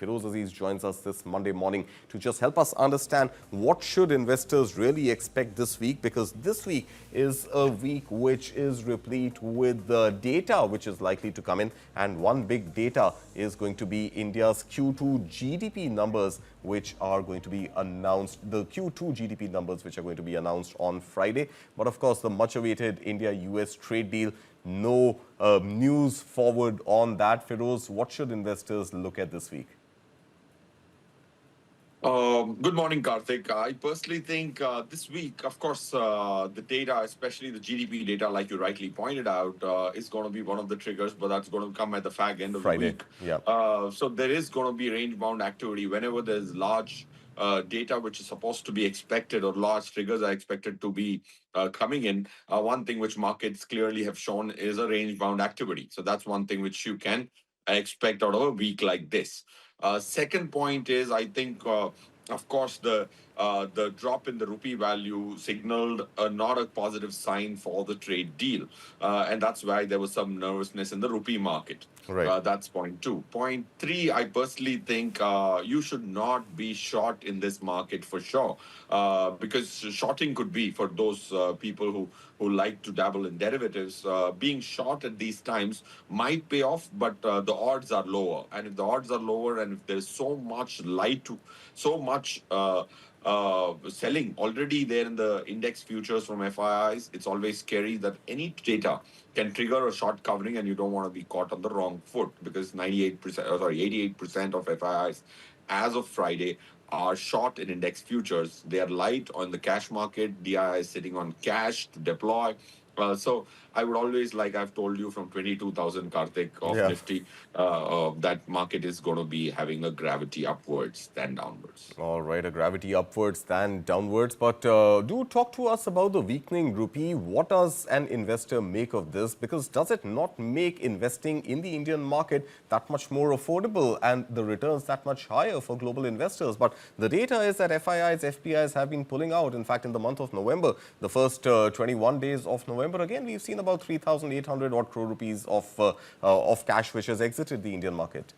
Feroze Azeez joins us this Monday morning to just help us understand what should investors really expect this week, because this week is a week which is replete with data which is likely to come in, and one big data is going to be India's Q2 GDP numbers, which are going to be announced, the Q2 GDP numbers which are going to be announced on Friday. But of course, the much-awaited India-US trade deal, no news forward on that. Feroze, what should investors look at this week? Good morning, Karthik. I personally think this week, of course, the data, especially the GDP data, like you rightly pointed out, is going to be one of the triggers, but that's going to come at the fag end of Friday. the week. Yeah. So there is going to be range-bound activity whenever there's large data which is supposed to be expected, or large triggers are expected to be coming in. One thing which markets clearly have shown is a range-bound activity. So that's one thing which you can expect out of a week like this. Second point is, I think, of course, the drop in the rupee value signaled not a positive sign for the trade deal. And that's why there was some nervousness in the rupee market. Right. That's point two. Point three, I personally think you should not be short in this market for sure, because shorting could be for those people who like to dabble in derivatives. Being short at these times might pay off, but the odds are lower. And if the odds are lower, and if there's so much so much selling already there in the index futures from FIIs, it's always scary that any data can trigger a short covering, and you don't want to be caught on the wrong foot, because 88% of FIIs as of Friday are short in index futures. They are light on the cash market. DI is sitting on cash to deploy. So I would always, like I've told you, from 22,000, Karthik, of Nifty, that market is going to be having a gravity upwards than downwards. All right, a gravity upwards than downwards. But do talk to us about the weakening rupee. What does an investor make of this? Because does it not make investing in the Indian market that much more affordable and the returns that much higher for global investors? But the data is that FIIs, FPIs have been pulling out. In fact, in the month of November, the first 21 days of November, again, we've seen about 3,800 odd crore rupees of cash which has exited the Indian market.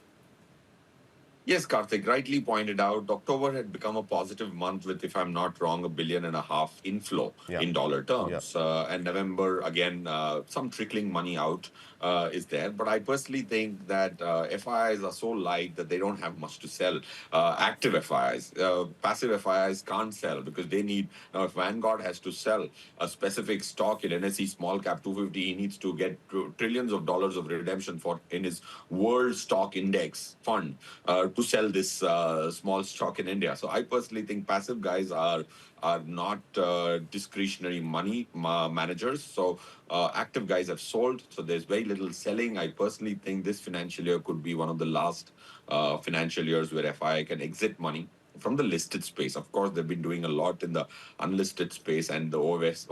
Yes, Karthik, rightly pointed out, October had become a positive month with, if I'm not wrong, $1.5 billion inflow in dollar terms. And November, again, some trickling money out is there. But I personally think that FIIs are so light that they don't have much to sell. Active FIIs, passive FIIs can't sell because they need, now if Vanguard has to sell a specific stock in NSE small cap 250, he needs to get trillions of dollars of redemption in his world stock index fund to sell this small stock in India. So I personally think passive guys are not discretionary money managers. So active guys have sold. So there's very little selling. I personally think this financial year could be one of the last financial years where FII can exit money from the listed space. Of course, they've been doing a lot in the unlisted space, and the OFS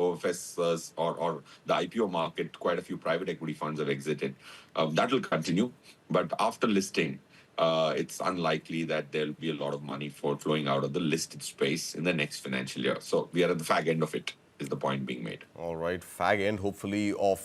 or the IPO market, quite a few private equity funds have exited. That will continue. But after listing, it's unlikely that there'll be a lot of money flowing out of the listed space in the next financial year. So we are at the fag end of it, is the point being made. All right, fag end, hopefully, of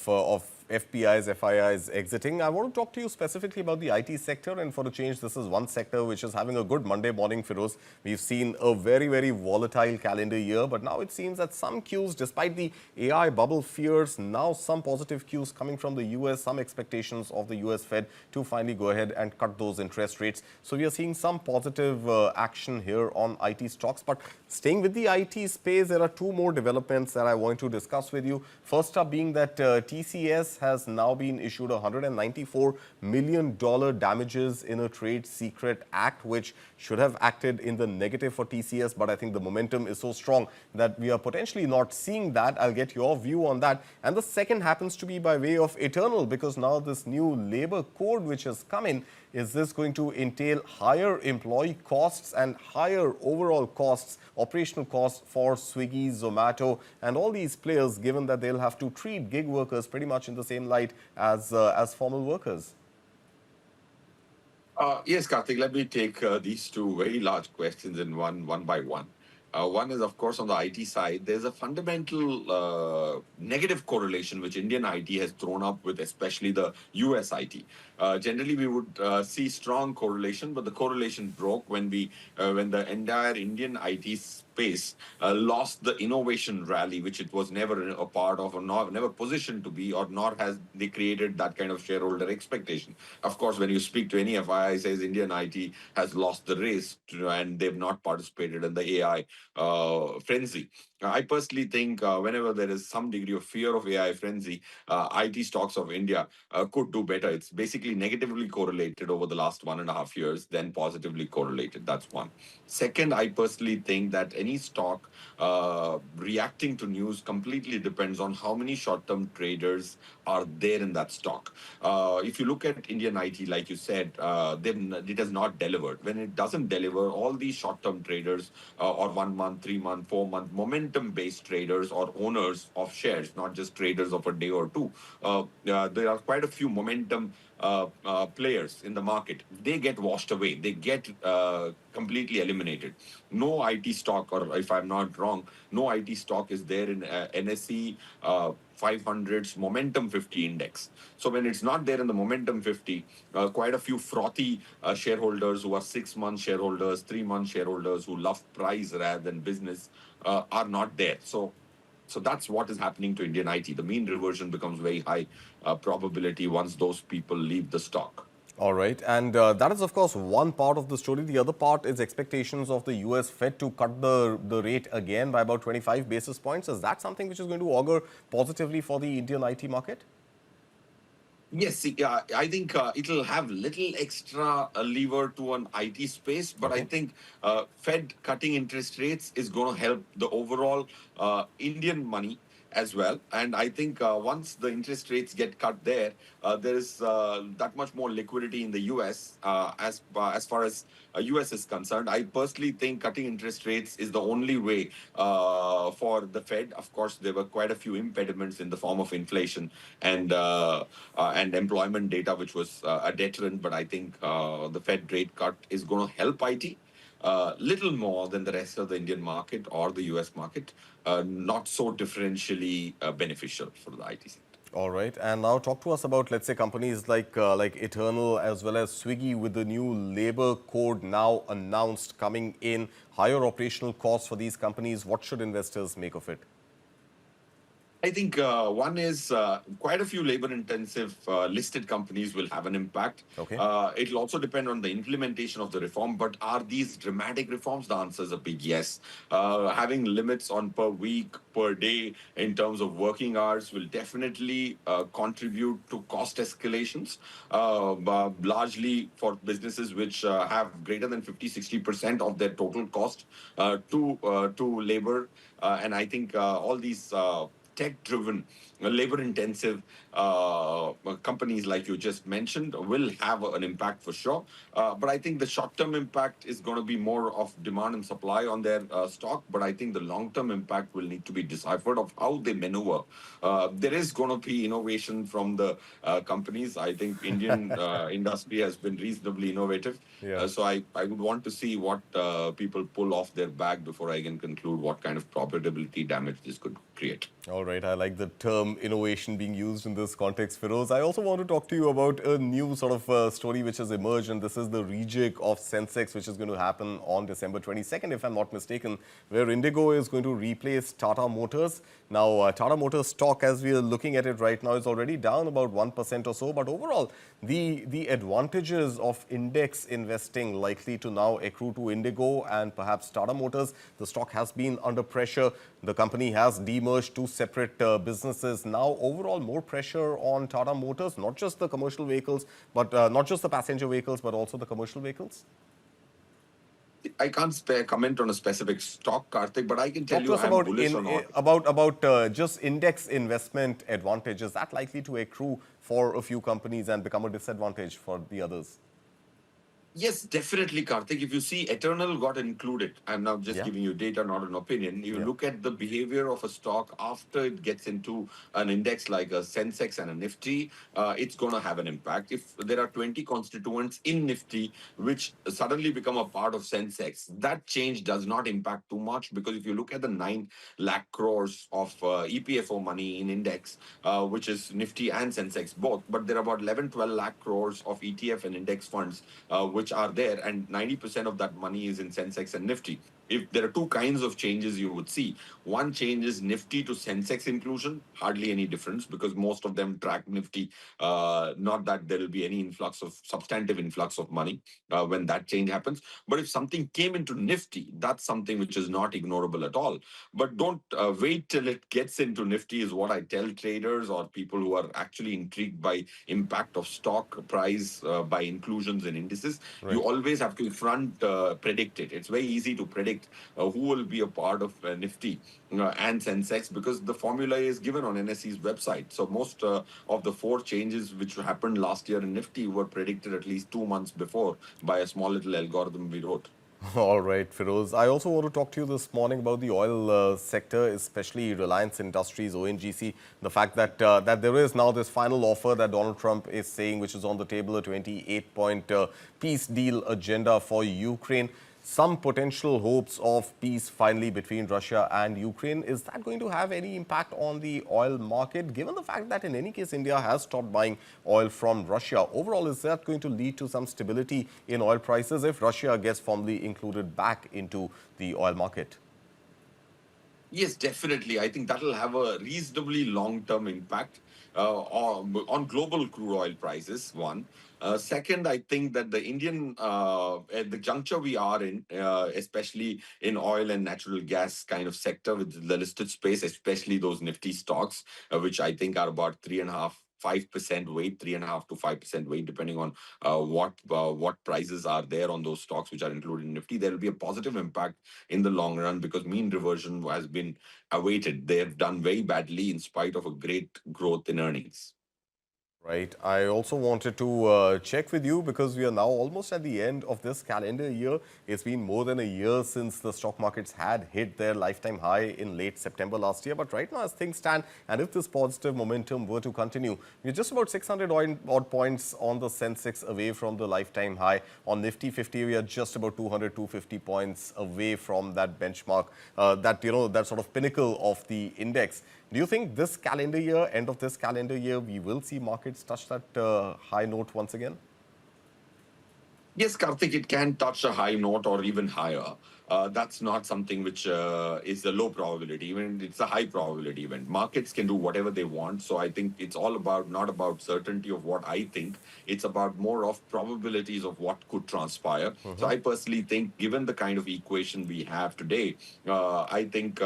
FPIs, FIIs exiting. I want to talk to you specifically about the IT sector, and for a change, this is one sector which is having a good Monday morning, Feroze. We've seen a very, very volatile calendar year, but now it seems that some cues, despite the AI bubble fears, now some positive cues coming from the US, some expectations of the US Fed to finally go ahead and cut those interest rates. So we are seeing some positive action here on IT stocks. But staying with the IT space, there are two more developments that I want to discuss with you. First up being that TCS has now been issued $194 million damages in a trade secret act, which should have acted in the negative for TCS. But I think the momentum is so strong that we are potentially not seeing that. I'll get your view on that. And the second happens to be by way of Eternal, because now this new labor code which has come in, is this going to entail higher employee costs and higher overall costs, operational costs for Swiggy, Zomato, and all these players, given that they'll have to treat gig workers pretty much in the same light as formal workers? Yes, Karthik, let me take these two very large questions in one by one. One is, of course, on the IT side, there's a fundamental negative correlation which Indian IT has thrown up with, especially the US IT. Generally, we would see strong correlation, but the correlation broke when when the entire Indian IT space lost the innovation rally, which it was never a part of, or never positioned to be, or nor has they created that kind of shareholder expectation. Of course, when you speak to any FII, says Indian IT has lost the race and they've not participated in the AI frenzy. I personally think whenever there is some degree of fear of AI frenzy, IT stocks of India could do better. It's basically negatively correlated over the last 1.5 years, then positively correlated. That's one. Second, I personally think that any stock reacting to news completely depends on how many short-term traders are there in that stock. If you look at Indian IT, like you said, then it has not delivered. When it doesn't deliver, all these short-term traders or 1 month, 3 month, 4 month momentum-based traders or owners of shares, not just traders of a day or two. There are quite a few momentum players in the market. They get washed away. They get completely eliminated. No IT stock, or if I'm not wrong, no IT stock is there in NSE 500's Momentum 50 index. So when it's not there in the Momentum 50, quite a few frothy shareholders who are 6-month shareholders, 3-month shareholders who love price rather than business are not there. So that's what is happening to Indian IT. The mean reversion becomes very high probability once those people leave the stock. All right. And that is, of course, one part of the story. The other part is expectations of the US Fed to cut the rate again by about 25 basis points. Is that something which is going to augur positively for the Indian IT market? Yes, I think it'll have little extra lever to an IT space, but I think Fed cutting interest rates is going to help the overall Indian money as well. And I think once the interest rates get cut there, there is that much more liquidity in the US as far as US is concerned. I personally think cutting interest rates is the only way for the Fed. Of course, there were quite a few impediments in the form of inflation and employment data, which was a deterrent. But I think the Fed rate cut is going to help IT. Little more than the rest of the Indian market or the US market, not so differentially beneficial for the IT sector. All right. And now talk to us about, let's say, companies like Eternal as well as Swiggy with the new labor code now announced coming in, higher operational costs for these companies. What should investors make of it? I think one is quite a few labor-intensive listed companies will have an impact. Okay. It'll also depend on the implementation of the reform. But are these dramatic reforms? The answer is a big yes. Having limits on per week, per day in terms of working hours will definitely contribute to cost escalations, largely for businesses which have greater than 50-60% of their total cost to labor. And I think all these tech-driven, labor-intensive companies like you just mentioned will have an impact for sure. But I think the short-term impact is going to be more of demand and supply on their stock. But I think the long-term impact will need to be deciphered of how they maneuver. There is going to be innovation from the companies. I think Indian industry has been reasonably innovative. Yeah. So I would want to see what people pull off their bag before I can conclude what kind of profitability damage this could create. All right. I like the term innovation being used in this context, Feroze. I also want to talk to you about a new sort of story which has emerged, and this is the rejig of Sensex, which is going to happen on December 22nd, if I'm not mistaken, where Indigo is going to replace Tata Motors. Now, Tata Motors stock, as we are looking at it right now, is already down about 1% or so. But overall, the advantages of index investing likely to now accrue to Indigo and perhaps Tata Motors. The stock has been under pressure. The company has demerged two separate businesses. Now, overall, more pressure on Tata Motors, not just the commercial vehicles, but not just the passenger vehicles, but also the commercial vehicles. I can't comment on a specific stock, Karthik, but I can tell Talk you to us I'm bullish on auto. about just index investment advantages. Is that likely to accrue for a few companies and become a disadvantage for the others? Yes, definitely, Karthik. If you see, Eternal got included. I'm now just Yeah. giving you data, not an opinion. You Yeah. look at the behavior of a stock after it gets into an index like a Sensex and a Nifty, it's going to have an impact. If there are 20 constituents in Nifty which suddenly become a part of Sensex, that change does not impact too much, because if you look at the 9 lakh crores of EPFO money in index, which is Nifty and Sensex both, but there are about 11, 12 lakh crores of ETF and index funds which are there, and 90% of that money is in Sensex and Nifty. If there are two kinds of changes you would see, one change is Nifty to Sensex inclusion, hardly any difference because most of them track Nifty. Not that there will be any substantive influx of money when that change happens. But if something came into Nifty, that's something which is not ignorable at all. But don't wait till it gets into Nifty, is what I tell traders or people who are actually intrigued by impact of stock price by inclusions in indices. You Right. always have to front predict it. It's very easy to predict who will be a part of Nifty and Sensex, because the formula is given on NSE's website. So most of the 4 changes which happened last year in Nifty were predicted at least 2 months before by a small little algorithm we wrote. All right, Feroze. I also want to talk to you this morning about the oil sector, especially Reliance Industries, ONGC. The fact that that there is now this final offer that Donald Trump is saying, which is on the table, a 28-point peace deal agenda for Ukraine. Some potential hopes of peace finally between Russia and Ukraine. Is that going to have any impact on the oil market, given the fact that in any case India has stopped buying oil from Russia? Overall, is that going to lead to some stability in oil prices if Russia gets formally included back into the oil market? Yes, definitely. I think that'll have a reasonably long-term impact on global crude oil prices, one. Second, I think that the at the juncture we are in, especially in oil and natural gas kind of sector with the listed space, especially those nifty stocks, which I think are about 3.5%, 5% weight, 3.5 to 5% weight, depending on what prices are there on those stocks which are included in Nifty. There will be a positive impact in the long run because mean reversion has been awaited. They have done very badly in spite of a great growth in earnings. Right. I also wanted to check with you because we are now almost at the end of this calendar year. It's been more than a year since the stock markets had hit their lifetime high in late September last year. But right now, as things stand, and if this positive momentum were to continue, we're just about 600 odd points on the Sensex away from the lifetime high. On Nifty 50, we are just about 200, 250 points away from that benchmark, that sort of pinnacle of the index. Do you think this calendar year, end of this calendar year, we will see markets touch that high note once again? Yes, Karthik, it can touch a high note or even higher. That's not something which is a low probability event. It's a high probability event. Markets can do whatever they want. So I think it's all about not about certainty of what I think. It's about more of probabilities of what could transpire. So I personally think, given the kind of equation we have today, I think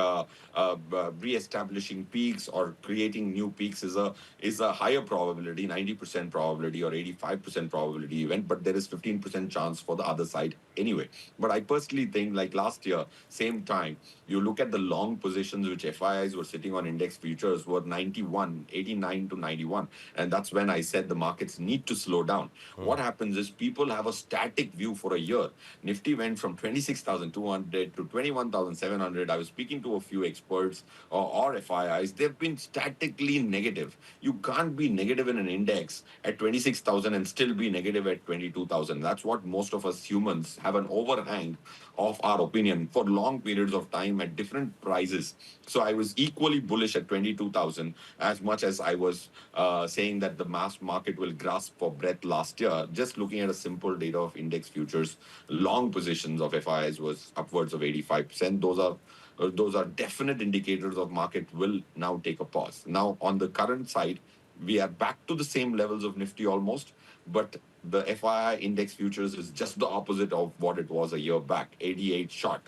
re-establishing peaks or creating new peaks is a higher probability, 90% probability or 85% probability event. But there is 15% chance for the other side anyway. But I personally think, like last year, same time, you look at the long positions which FIIs were sitting on index futures were 91, 89 to 91. And that's when I said the markets need to slow down. What happens is people have a static view for a year. Nifty went from 26,200 to 21,700. I was speaking to a few experts or FIIs. They've been statically negative. You can't be negative in an index at 26,000 and still be negative at 22,000. That's what most of us humans have an overhang of our opinion for long periods of time at different prices. So I was equally bullish at 22,000 as much as I was saying that the mass market will grasp for breath last year. Just looking at a simple data of index futures, long positions of FIs was upwards of 85%. Those are definite indicators of market will now take a pause. Now, on the current side, we are back to the same levels of Nifty almost, but the FII index futures is just the opposite of what it was a year back, 88 short.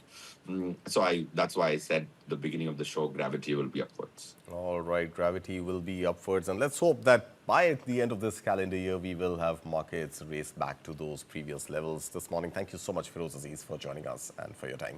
So that's why I said the beginning of the show, gravity will be upwards. All right, gravity will be upwards. And let's hope that by the end of this calendar year, we will have markets race back to those previous levels. This morning, thank you so much, Feroze Azeez, for joining us and for your time.